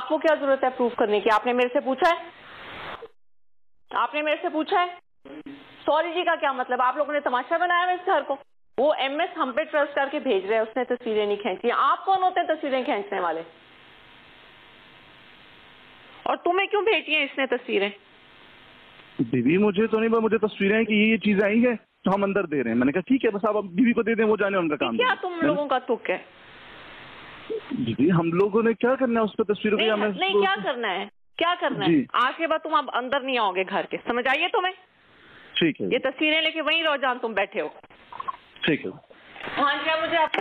آپ کو کیا ضرورت ہے پروف کرنے کی؟ آپ نے میرے سے پوچھا ہے؟ آپ نے میرے سے پوچھا ہے؟ سوری جی کا کیا مطلب؟ آپ لوگوں نے تماشا بنایا ہے اس گھر کو؟ وہ ایم ایس ہم پہ ٹرسٹ کر کے بھیج رہے ہیں، اس نے تصویریں نہیں کھینچی. آپ کون ہوتے ہیں تصویریں کھینچنے والے؟ اور تمہیں کیوں بھیجی ہیں اس نے تصویریں؟ بیوی مجھے تو نہیں، مجھے تصویریں ہیں کہ یہ چیزیں آئی ہیں تو ہم اندر دے رہے ہیں. میں نے کہا ٹھیک ہے بس آپ بیوی کو دے دیں، وہ جانے ان کا کام. کیا تم لوگوں کا تک ہے؟ جی ہم لوگوں نے کیا کرنا ہے اس پہ تصویروں کو؟ نہیں کیا کرنا ہے؟ کیا کرنا ہے؟ آج کے بعد تم اب اندر نہیں آؤ گے گھر کے، سمجھ آئیے تمہیں؟ ٹھیک ہے. یہ تصویریں لے کے وہیں رہو جان تم بیٹھے ہو. ٹھیک ہے. ہاں کیا مجھے آپ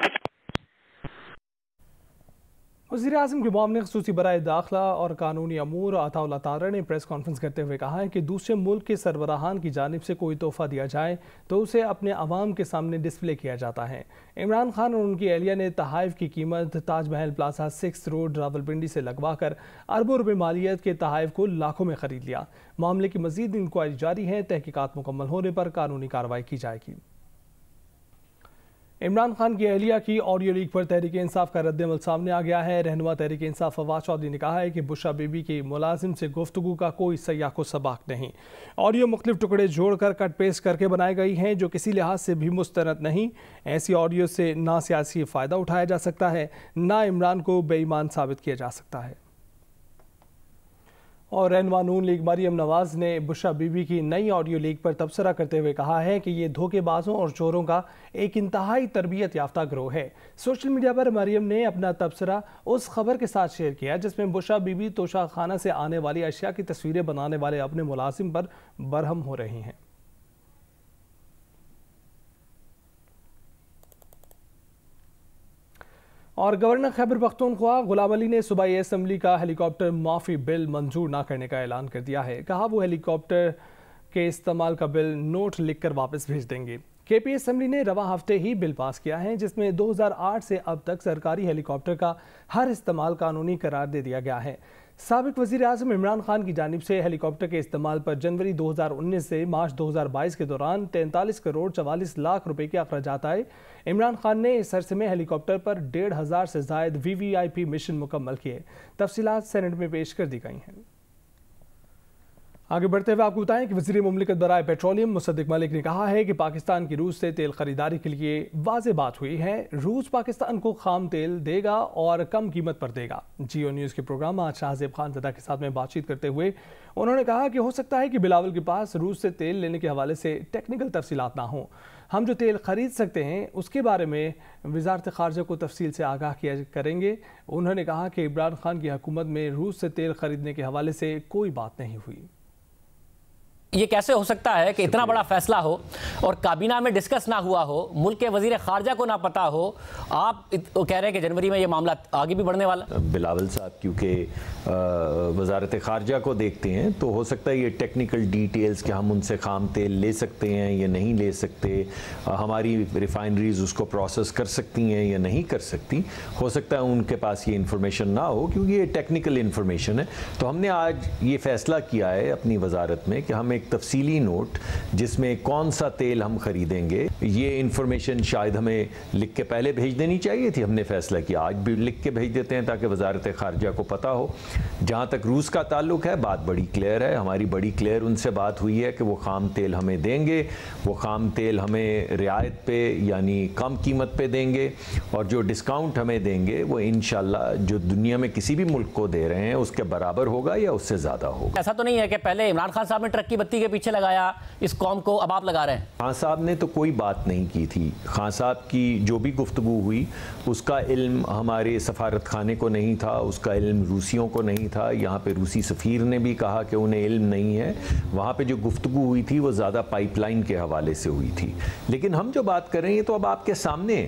وزیر اعظم کے معاملے خصوصی برائے داخلہ اور قانونی امور عطا اللہ طارق نے پریس کانفرنس کرتے ہوئے کہا ہے کہ دوسرے ملک کے سربراہان کی جانب سے کوئی تحفہ دیا جائے تو اسے اپنے عوام کے سامنے ڈسپلے کیا جاتا ہے. عمران خان اور ان کی اہلیہ نے تحائف کی قیمت تاج محل پلازا 6 روڈ راولپنڈی سے لگوا کر اربوں روپے مالیت کے تحائف کو لاکھوں میں خرید لیا. معاملے کی مزید انکوائری جاری ہے، تحقیقات مکمل ہونے پر قانونی کارروائی کی جائے گی. عمران خان کی اہلیہ کی آڈیو لیک پر تحریک انصاف کا رد عمل سامنے آ گیا ہے. رہنما تحریک انصاف فواد چودھری نے کہا ہے کہ بشرا بی بی کی ملازم سے گفتگو کا کوئی سیاق و سباق نہیں. آڈیو مختلف ٹکڑے جوڑ کر کٹ پیسٹ کر کے بنائی گئی ہیں جو کسی لحاظ سے بھی مستند نہیں. ایسی آڈیو سے نہ سیاسی فائدہ اٹھایا جا سکتا ہے، نہ عمران کو بے ایمان ثابت کیا جا سکتا ہے. اور رہنما نون لیگ مریم نواز نے بشرا بی بی کی نئی آڈیو لیک پر تبصرہ کرتے ہوئے کہا ہے کہ یہ دھوکے بازوں اور چوروں کا ایک انتہائی تربیت یافتہ گروہ ہے. سوشل میڈیا پر مریم نے اپنا تبصرہ اس خبر کے ساتھ شیئر کیا جس میں بشرا بی بی توشہ خانہ سے آنے والی اشیاء کی تصویریں بنانے والے اپنے ملازم پر برہم ہو رہی ہیں. اور گورنر خیبر پختونخوا غلام علی نے صوبائی اسمبلی کا ہیلی کاپٹر معافی بل منظور نہ کرنے کا اعلان کر دیا ہے. کہا وہ ہیلی کاپٹر کے استعمال کا بل نوٹ لکھ کر واپس بھیج دیں گے. کے پی اسمبلی نے رواں ہفتے ہی بل پاس کیا ہے جس میں 2008 سے اب تک سرکاری ہیلی کاپٹر کا ہر استعمال قانونی قرار دے دیا گیا ہے. سابق وزیر اعظم عمران خان کی جانب سے ہیلی کاپٹر کے استعمال پر جنوری 2019 سے مارچ 2022 کے دوران 43 کروڑ 44 لاکھ روپے کے اخراجات آئے. عمران خان نے اس عرصے میں ہیلی کاپٹر پر 1500 سے زائد VVIP مشن مکمل کیے. تفصیلات سینٹ میں پیش کر دی گئی ہیں. آگے بڑھتے ہوئے آپ کو بتائیں کہ وزیر مملکت برائے پیٹرولیم مصدق ملک نے کہا ہے کہ پاکستان کی روس سے تیل خریداری کے لیے واضح بات ہوئی ہے. روس پاکستان کو خام تیل دے گا اور کم قیمت پر دے گا. جیو نیوز کے پروگرام آج شاہ زیب خان زدہ کے ساتھ میں بات چیت کرتے ہوئے انہوں نے کہا کہ ہو سکتا ہے کہ بلاول کے پاس روس سے تیل لینے کے حوالے سے ٹیکنیکل تفصیلات نہ ہوں. ہم جو تیل خرید سکتے ہیں اس کے بارے میں وزارت خارجہ کو تفصیل سے آگاہ کیا کریں گے. انہوں نے کہا کہ عمران خان کی حکومت میں روس سے تیل خریدنے کے حوالے سے کوئی بات نہیں ہوئی. یہ کیسے ہو سکتا ہے کہ اتنا بڑا فیصلہ ہو اور کابینہ میں ڈسکس نہ ہوا ہو، ملک کے وزیر خارجہ کو نہ پتا ہو؟ آپ کہہ رہے ہیں کہ جنوری میں یہ معاملہ آگے بھی بڑھنے والا. بلاول صاحب کیونکہ وزارت خارجہ کو دیکھتے ہیں تو ہو سکتا ہے یہ ٹیکنیکل ڈیٹیلز کہ ہم ان سے خام تیل لے سکتے ہیں یا نہیں لے سکتے، ہماری ریفائنریز اس کو پروسیس کر سکتی ہیں یا نہیں کر سکتی، ہو سکتا ہے ان کے پاس یہ انفارمیشن نہ ہو کیونکہ یہ ٹیکنیکل انفارمیشن ہے. تو ہم نے آج یہ فیصلہ کیا ہے اپنی وزارت میں کہ ہم ایک تفصیلی نوٹ جس میں کون سا تیل ہم خریدیں گے، یہ انفارمیشن شاید ہمیں لکھ کے پہلے بھیج دینی چاہیے تھی. ہم نے فیصلہ کیا آج بھی لکھ کے بھیج دیتے ہیں تاکہ وزارت خارجہ کو پتا ہو. جہاں تک روس کا تعلق ہے بات بڑی کلیئر ہے، ہماری بڑی کلیئر ان سے بات ہوئی ہے کہ وہ خام تیل ہمیں دیں گے، وہ خام تیل ہمیں رعایت پہ یعنی کم قیمت پہ دیں گے، اور جو ڈسکاؤنٹ ہمیں دیں گے وہ انشاءاللہ جو دنیا میں کسی بھی ملک کو دے رہے ہیں اس کے برابر ہوگا یا اس سے زیادہ ہوگا. ایسا تو نہیں ہے کہ پہلے عمران خان صاحب نے ٹرک کی بتی کے پیچھے لگایا اس قوم کو، اب آپ لگا رہے ہیں؟ خان صاحب نے تو کوئی بات نہیں کی تھی. خان صاحب کی جو بھی گفتگو ہوئی اس کا علم ہمارے سفارت خانے کو نہیں تھا، اس کا علم روسیوں کو نہیں تھا. یہاں پہ روسی سفیر نے بھی کہا کہ انہیں علم نہیں ہے. وہاں پہ جو گفتگو ہوئی تھی وہ زیادہ پائپ لائن کے حوالے سے ہوئی تھی. لیکن ہم جو بات کر رہے ہیں تو اب آپ کے سامنے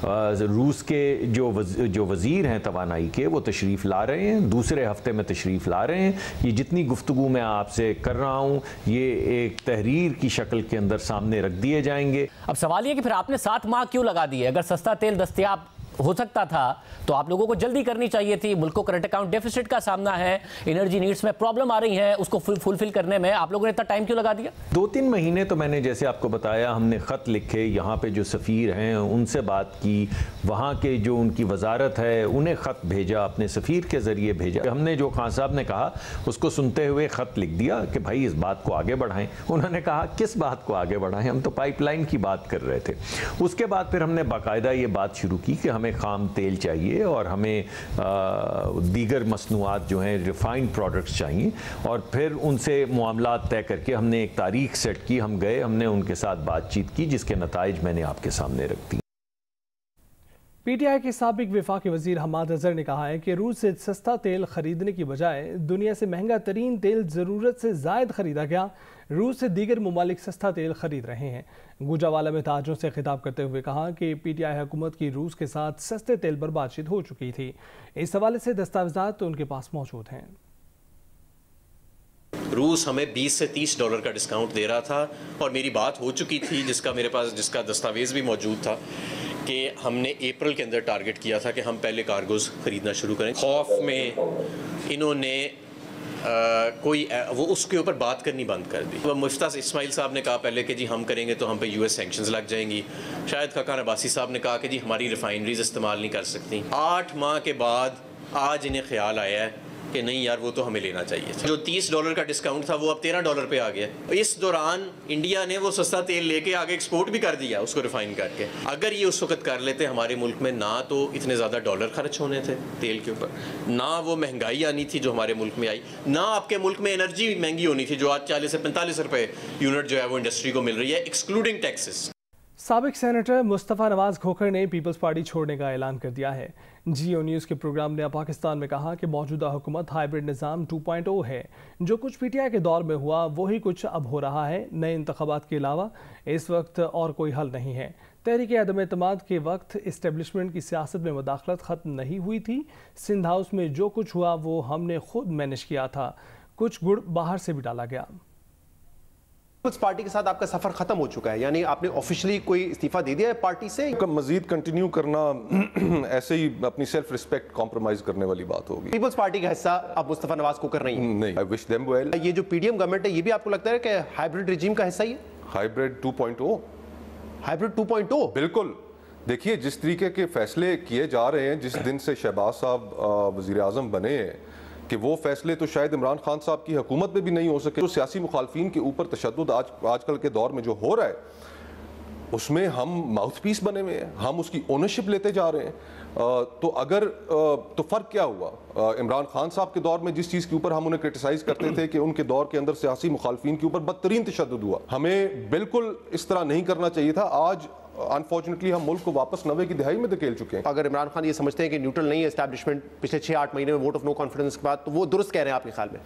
روس کے جو وزیر ہیں توانائی کے وہ تشریف لا رہے ہیں، دوسرے ہفتے میں تشریف لا رہے ہیں. یہ جتنی گفتگو میں آپ سے کر رہا ہوں یہ ایک تحریر کی شکل کے اندر سامنے رکھ دیے جائیں گے. اب سوال یہ کہ پھر آپ نے 7 ماہ کیوں لگا دیے؟ اگر سستا تیل دستیاب ہو سکتا تھا تو آپ لوگوں کو جلدی کرنی چاہیے تھی. ملک کو کرنٹ اکاؤنٹ ڈیفیسٹ کا سامنا ہے, انرجی نیڈز میں پرابلم آ رہی ہیں, اس کو فلفل کرنے میں آپ لوگوں نے اتنا ٹائم کیوں لگا دیا؟ 2-3 مہینے تو میں نے جیسے آپ کو بتایا, ہم نے خط لکھے, یہاں پہ جو سفیر ہیں ان سے بات کی, وہاں کے جو ان کی وزارت ہے انہیں خط بھیجا, اپنے سفیر کے ذریعے بھیجا. ہم نے جو خان صاحب نے کہا اس کو سنتے ہوئے خط لکھ دیا کہ بھائی اس بات کو آگے بڑھائیں. انہوں نے کہا کس بات کو آگے بڑھائیں, ہم تو پائپ لائن کی بات کر رہے تھے. اس کے بعد پھر ہم نے باقاعدہ یہ بات شروع کی کہ ہمیں خام تیل چاہیے اور ہمیں دیگر مصنوعات جو ہیں ریفائنڈ پروڈکٹس چاہیے, اور پھر ان سے معاملات طے کر کے ہم نے ایک تاریخ سیٹ کی. ہم گئے, ہم نے ان کے ساتھ بات چیت کی, جس کے نتائج میں نے آپ کے سامنے رکھ دی. پی ٹی آئی کے سابق وفاقی وزیر حماد اظہر نے کہا ہے کہ روس سے سستا تیل خریدنے کی بجائے دنیا سے مہنگا ترین تیل ضرورت سے زائد خریدا گیا. روس سے دیگر ممالک سستا تیل خرید رہے ہیں. گوجرانوالہ میں تاجروں سے خطاب کرتے ہوئے کہا کہ پی ٹی آئی حکومت کی روس کے ساتھ سستے تیل پر بات چیت ہو چکی تھی. اس حوالے سے دستاویزات ان کے پاس موجود ہیں. روس ہمیں $20 سے $30 کا ڈسکاؤنٹ دے رہا تھا, اور میری بات ہو چکی تھی جس کا میرے پاس جس کا دستاویز بھی موجود تھا کہ ہم نے اپریل کے اندر ٹارگٹ کیا تھا کہ ہم پہلے کارگوز خریدنا شروع کریں. خوف میں انہوں نے کوئی وہ اس کے اوپر بات کرنی بند کر دی. مفتاح اسماعیل صاحب نے کہا پہلے کہ جی ہم کریں گے تو ہم پہ US سینکشنز لگ جائیں گی. شاہد خاقان عباسی صاحب نے کہا کہ جی ہماری ریفائنریز استعمال نہیں کر سکتی. 8 ماہ کے بعد آج انہیں خیال آیا ہے کہ نہیں یار وہ تو ہمیں لینا چاہیے. جو $30 کا ڈسکاؤنٹ تھا وہ اب $13 پہ آ گیا. اس دوران انڈیا نے وہ سستا تیل لے کے آگے ایکسپورٹ بھی کر دیا اس کو ریفائن کر کے. اگر یہ اس وقت کر لیتے, ہمارے ملک میں نہ تو اتنے زیادہ ڈالر خرچ ہونے تھے تیل کے اوپر, نہ وہ مہنگائی آنی تھی جو ہمارے ملک میں آئی, نہ آپ کے ملک میں انرجی مہنگی ہونی تھی جو آج 40 سے 45 روپے یونٹ جو ہے وہ انڈسٹری کو مل رہی ہے ایکسکلوڈنگ ٹیکسز. سابق سینیٹر مصطفیٰ نواز کھوکھر نے پیپلز پارٹی چھوڑنے کا اعلان کر دیا ہے. جیو نیوز کے پروگرام نے پاکستان میں کہا کہ موجودہ حکومت ہائیبرڈ نظام 2.0 ہے. جو کچھ پی ٹی آئی کے دور میں ہوا وہی کچھ اب ہو رہا ہے. نئے انتخابات کے علاوہ اس وقت اور کوئی حل نہیں ہے. تحریک عدم اعتماد کے وقت اسٹیبلشمنٹ کی سیاست میں مداخلت ختم نہیں ہوئی تھی. سندھ ہاؤس میں جو کچھ ہوا وہ ہم نے خود مینج کیا تھا. کچھ گڑ باہر سے بھی ڈالا گیا. پیپلز پارٹی کے ساتھ آپ کا سفر ختم ہو چکا ہے, یعنی آپ نے آفیشلی کوئی استعفیٰ دے دیا ہے پارٹی سے؟ مزید کنٹینیو کرنا ایسے ہی اپنی سیلف ریسپیکٹ کمپرومائز کرنے والی بات ہوگی. پیپلز پارٹی کا حصہ اب مصطفیٰ نواز کو کر رہی ہیں؟ نہیں. I wish them well. یہ جو پی ڈی ایم گورنمنٹ ہے یہ بھی آپ کو لگتا ہے کہ ہائیبرڈ رجیم کا حصہ ہی ہے؟ ہائیبرڈ 2.0. ہائیبرڈ 2.0 بالکل. دیکھیے جس طریقے کے فیصلے کیے جا رہے ہیں, جس دن سے شہباز صاحب وزیر اعظم بنے ہیں, کہ وہ فیصلے تو شاید عمران خان صاحب کی حکومت میں بھی نہیں ہو سکے. جو سیاسی مخالفین کے اوپر تشدد آج کل کے دور میں جو ہو رہا ہے, اس میں ہم ماؤتھ پیس بنے ہوئے ہیں, ہم اس کی اونرشپ لیتے جا رہے ہیں. تو فرق کیا ہوا؟ عمران خان صاحب کے دور میں جس چیز کے اوپر ہم انہیں کرٹیسائز کرتے تھے کہ ان کے دور کے اندر سیاسی مخالفین کے اوپر بدترین تشدد ہوا. ہمیں بالکل اس طرح نہیں کرنا چاہیے تھا. آج انفارچونیٹلی ہم ملک کو واپس 90 کی دہائی میں دھکیل چکے ہیں. اگر عمران خان یہ سمجھتے ہیں کہ نیوٹرل نہیں ہے اسٹیبلشمنٹ پچھلے 6-8 مہینے میں ووٹ آف نو کانفیڈنس کے بعد, تو وہ درست کہہ رہے ہیں آپ کے خیال میں؟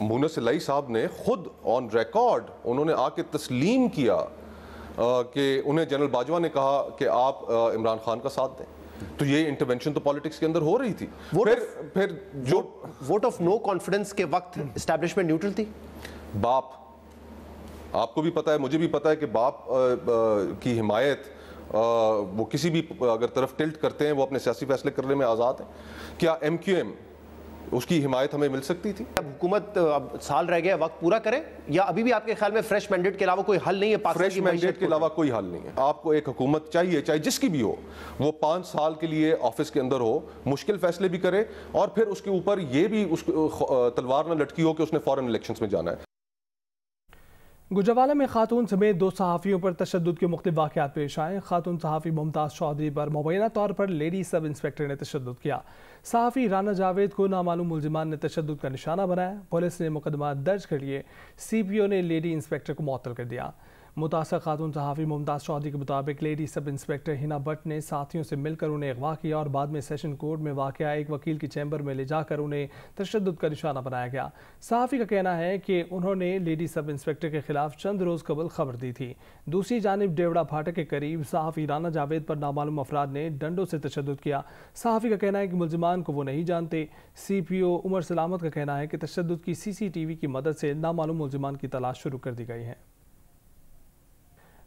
مونس الہی صاحب نے خود آن ریکارڈ انہوں نے آ کے تسلیم کیا کہ انہیں جنرل باجوہ نے کہا کہ آپ عمران خان کا ساتھ دیں. تو یہ انٹرونشن تو پالیٹکس کے اندر ہو رہی تھی. پھر جو ووٹ آف نو کانفیڈنس کے وقت اسٹیبلشمنٹ نیوٹرل تھی. باپ, آپ کو بھی پتا ہے, مجھے بھی پتا ہے کہ باپ کی حمایت وہ کسی بھی اگر طرف ٹلٹ کرتے ہیں وہ اپنے سیاسی فیصلے کرنے میں آزاد ہیں. کیا ایم کیو ایم اس کی حمایت ہمیں مل سکتی تھی؟ اب حکومت اب سال رہ گیا, وقت پورا کرے, یا ابھی بھی آپ کے خیال میں فریش مینڈیٹ کے علاوہ کوئی حل نہیں ہے؟ فریش مینڈیٹ کے علاوہ کوئی حل نہیں ہے. آپ کو ایک حکومت چاہیے, چاہے جس کی بھی ہو, وہ 5 سال کے لیے آفس کے اندر ہو, مشکل فیصلے بھی کرے, اور پھر اس کے اوپر یہ بھی اس تلوار نہ لٹکی ہو کہ اس نے فورن الیکشنز میں جانا ہے. گوجرانوالہ میں خاتون سمیت 2 صحافیوں پر تشدد کے مختلف واقعات پیش آئے. خاتون صحافی ممتاز چودھری پر مبینہ طور پر لیڈی سب انسپیکٹر نے تشدد کیا. صحافی رانا جاوید کو نامعلوم ملزمان نے تشدد کا نشانہ بنایا. پولیس نے مقدمات درج کر لیے. سی پی او نے لیڈی انسپیکٹر کو معطل کر دیا. متاثر خاتون صحافی ممتاز چودھری کے مطابق لیڈی سب انسپیکٹر ہنا بٹ نے ساتھیوں سے مل کر انہیں اغوا کیا اور بعد میں سیشن کورٹ میں واقع ایک وکیل کی چیمبر میں لے جا کر انہیں تشدد کا نشانہ بنایا گیا. صحافی کا کہنا ہے کہ انہوں نے لیڈی سب انسپیکٹر کے خلاف چند روز قبل خبر دی تھی. دوسری جانب ڈیوڑا پھاٹک کے قریب صحافی رانا جاوید پر نامعلوم افراد نے ڈنڈوں سے تشدد کیا. صحافی کا کہنا ہے کہ ملزمان کو وہ نہیں جانتے. سی پی او عمر سلامت کا کہنا ہے کہ تشدد کی CCTV کی مدد سے نامعلوم ملزمان کی تلاش شروع کر دی گئی ہے.